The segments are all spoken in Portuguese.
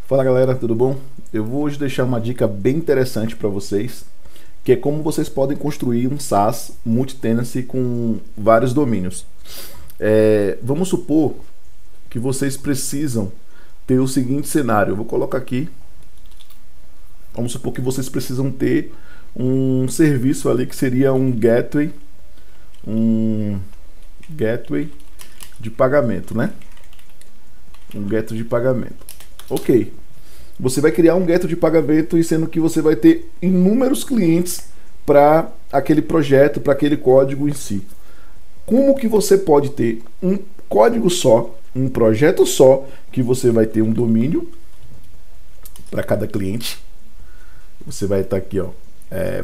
Fala galera, tudo bom? Eu vou hoje deixar uma dica bem interessante para vocês, que é como vocês podem construir um SaaS multi-tenancy com vários domínios. Vamos supor que vocês precisam ter o seguinte cenário. Eu vou colocar aqui. Vamos supor que vocês precisam ter um serviço ali que seria um gateway de pagamento, né? Um gateway de pagamento. Ok, você vai criar um gateway de pagamento e sendo que você vai ter inúmeros clientes para aquele projeto, para aquele código em si. Como que você pode ter um código só, um projeto só, que você vai ter um domínio para cada cliente? Você vai estar aqui, ó.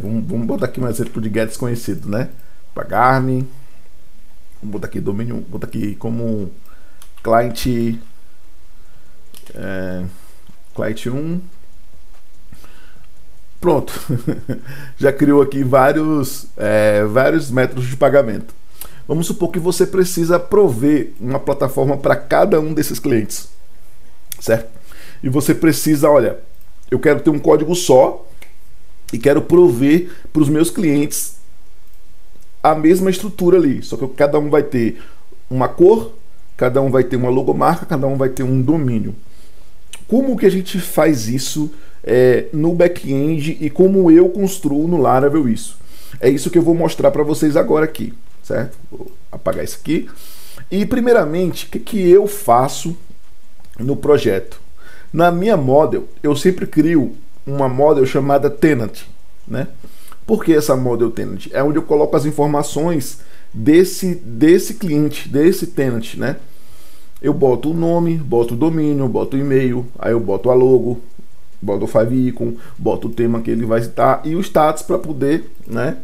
Vamos botar aqui um exemplo de get desconhecido, né? Pagar-me. Vamos botar aqui domínio, vou botar aqui como cliente. Client 1. Pronto. Já criou aqui vários métodos de pagamento. Vamos supor que você precisa prover uma plataforma para cada um desses clientes, certo? E você precisa, olha, eu quero ter um código só e quero prover para os meus clientes a mesma estrutura ali, só que cada um vai ter uma cor, cada um vai ter uma logomarca, cada um vai ter um domínio. Como que a gente faz isso no back-end e como eu construo no Laravel isso? É isso que eu vou mostrar para vocês agora aqui, certo? Vou apagar isso aqui. E primeiramente, o que eu faço no projeto? Na minha model, eu sempre crio uma model chamada tenant, né? Por que essa model tenant? É onde eu coloco as informações desse cliente, desse tenant, né? Eu boto o nome, boto o domínio, boto o e-mail, aí eu boto a logo, boto o favicon, boto o tema que ele vai citar e o status para poder, né,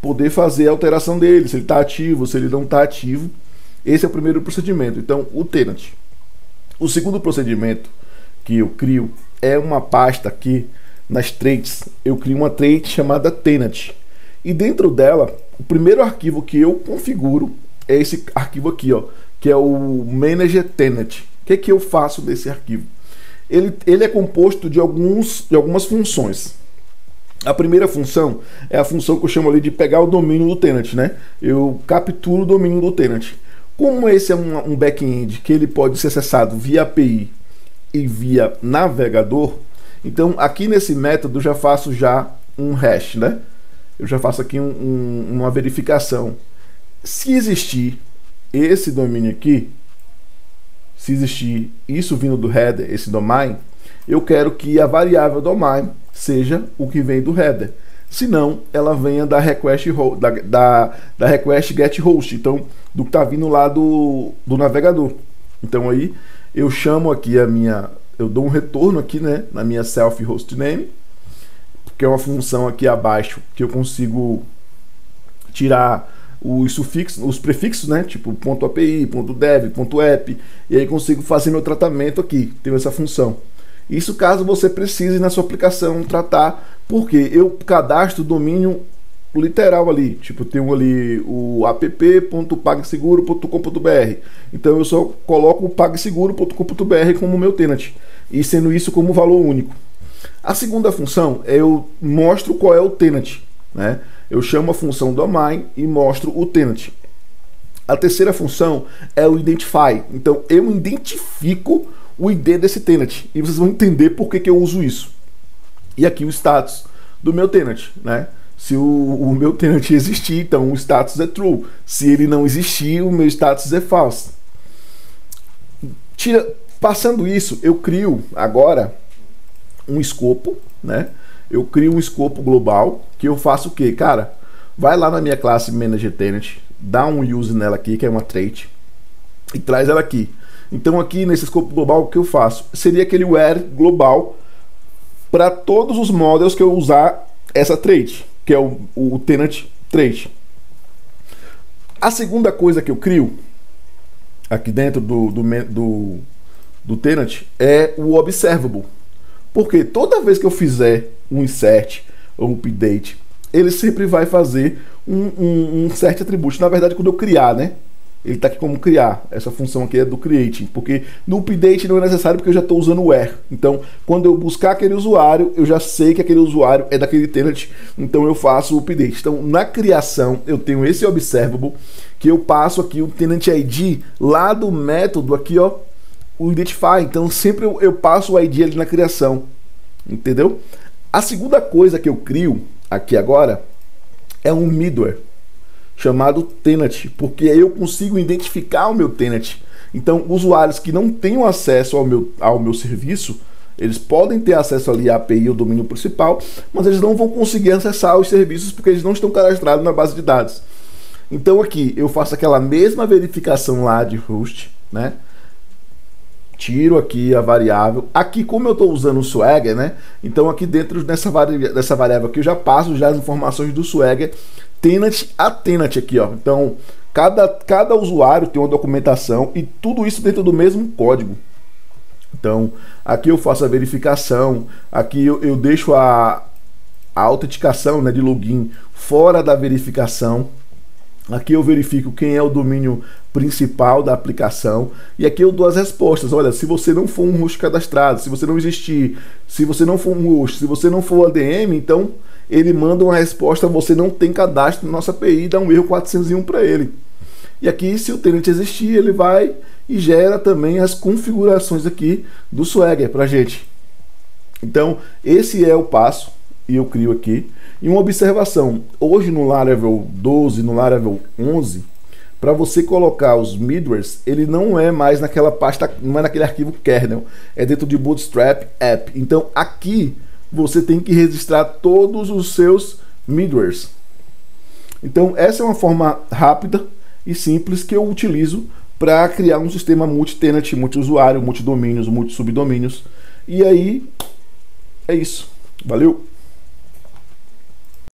poder fazer a alteração dele, se ele está ativo, se ele não está ativo. Esse é o primeiro procedimento. Então, o tenant. O segundo procedimento que eu crio é uma pasta aqui nas traits. Eu crio uma trait chamada tenant. E dentro dela, o primeiro arquivo que eu configuro é esse arquivo aqui, ó, que é o manager tenant. O que eu faço desse arquivo? Ele é composto de algumas funções. A primeira função é a função que eu chamo ali de pegar o domínio do tenant, né? Eu capturo o domínio do tenant. Como esse é um back-end que ele pode ser acessado via API e via navegador, então aqui nesse método eu já faço um hash, né? Eu já faço aqui uma verificação. Se existir esse domínio aqui, se existir isso vindo do header, esse domain, eu quero que a variável domain seja o que vem do header. Se não, ela venha da request get host, então do que está vindo lá do navegador. Então aí eu chamo aqui eu dou um retorno aqui, né, na minha self hostname, que é uma função aqui abaixo que eu consigo tirar os prefixos, né? Tipo .api, .dev, .app, e aí consigo fazer meu tratamento aqui, tenho essa função. Isso caso você precise na sua aplicação tratar, porque eu cadastro o domínio literal ali, tipo tenho ali o app.pagseguro.com.br, então eu só coloco o pagseguro.com.br como meu tenant, e sendo isso como valor único. A segunda função é eu mostro qual é o tenant, né? Eu chamo a função domain e mostro o tenant. A terceira função é o identify. Então eu identifico o ID desse tenant e vocês vão entender por que eu uso isso. E aqui o status do meu tenant, né? Se o meu tenant existir, então o status é true. Se ele não existir, o meu status é false. Passando isso, eu crio agora um escopo, né? Eu crio um escopo global que eu faço o que, cara? Vai lá na minha classe Manager Tenant, dá um use nela aqui, que é uma trait, e traz ela aqui. Então aqui nesse escopo global o que eu faço? Seria aquele where global para todos os models que eu usar essa trait, que é o tenant trait. A segunda coisa que eu crio aqui dentro do tenant é o observable. Porque toda vez que eu fizer um insert ou um update, ele sempre vai fazer um insert attribute. Na verdade, quando eu criar, né? ele está aqui como criar. Essa função aqui é do create, porque no update não é necessário porque eu já estou usando o where. Então, quando eu buscar aquele usuário, eu já sei que aquele usuário é daquele tenant, então eu faço o update. Então, na criação, eu tenho esse observable, que eu passo aqui o tenant ID lá do método aqui, ó, o identify. Então, sempre eu passo o ID ali na criação, entendeu? A segunda coisa que eu crio aqui agora é um middleware chamado tenant, porque aí eu consigo identificar o meu tenant. Então, usuários que não tenham acesso ao meu serviço, eles podem ter acesso ali à API, o domínio principal, mas eles não vão conseguir acessar os serviços porque eles não estão cadastrados na base de dados. Então aqui eu faço aquela mesma verificação lá de host, né? Tiro aqui a variável. Aqui, como eu estou usando o Swagger, né? Então aqui dentro dessa variável aqui eu já passo já as informações do Swagger tenant a tenant aqui, ó. Então cada usuário tem uma documentação e tudo isso dentro do mesmo código. Então aqui eu faço a verificação, aqui eu deixo a autenticação, né, de login fora da verificação. Aqui eu verifico quem é o domínio principal da aplicação e aqui eu dou as respostas. Olha, se você não for um host cadastrado, se você não existir, se você não for um host, se você não for ADM, então ele manda uma resposta: você não tem cadastro na nossa API, dá um erro 401 para ele. E aqui, se o tenant existir, ele vai e gera também as configurações aqui do Swagger para a gente. Então esse é o passo e eu crio aqui. E uma observação: hoje no Laravel 12, no Laravel 11, para você colocar os middlewares, ele não é mais naquela pasta, não é naquele arquivo kernel, é dentro de Bootstrap App. Então aqui você tem que registrar todos os seus middlewares. Então essa é uma forma rápida e simples que eu utilizo para criar um sistema multi-tenant, multi-usuário, multi-domínios, multi-subdomínios. E aí é isso. Valeu!